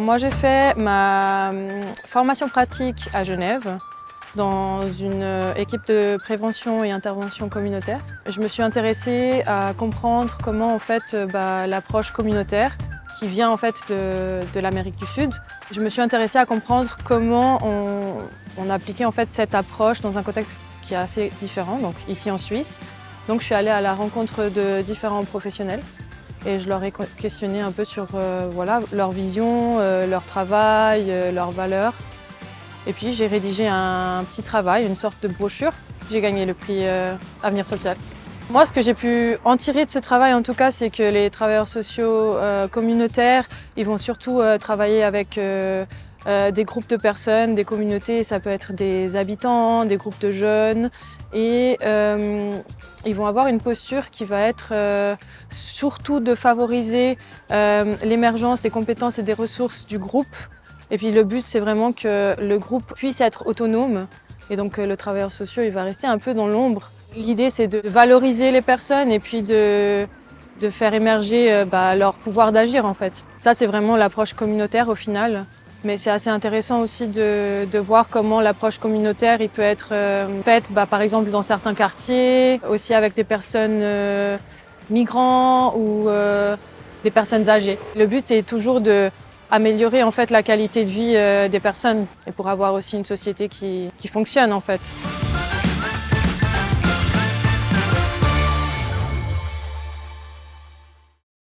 moi j'ai fait ma formation pratique à Genève dans une équipe de prévention et intervention communautaire. Je me suis intéressée à comprendre comment en fait l'approche communautaire qui vient en fait de l'Amérique du Sud. Je me suis intéressée à comprendre comment on appliquait en fait cette approche dans un contexte qui est assez différent, donc ici en Suisse. Donc je suis allée à la rencontre de différents professionnels et je leur ai questionné un peu sur voilà, leur vision, leur travail, leurs valeurs. Et puis j'ai rédigé un petit travail, une sorte de brochure. J'ai gagné le prix Avenir Social. Moi, ce que j'ai pu en tirer de ce travail, en tout cas, c'est que les travailleurs sociaux communautaires, ils vont surtout travailler avec des groupes de personnes, des communautés. Ça peut être des habitants, des groupes de jeunes. Et ils vont avoir une posture qui va être surtout de favoriser l'émergence des compétences et des ressources du groupe. Et puis le but, c'est vraiment que le groupe puisse être autonome. Et donc le travailleur social, il va rester un peu dans l'ombre. L'idée, c'est de valoriser les personnes et puis de faire émerger leur pouvoir d'agir en fait. Ça, c'est vraiment l'approche communautaire au final. Mais c'est assez intéressant aussi de voir comment l'approche communautaire il peut être faite par exemple dans certains quartiers, aussi avec des personnes migrants ou des personnes âgées. Le but est toujours d'améliorer en fait la qualité de vie des personnes et pour avoir aussi une société qui fonctionne en fait.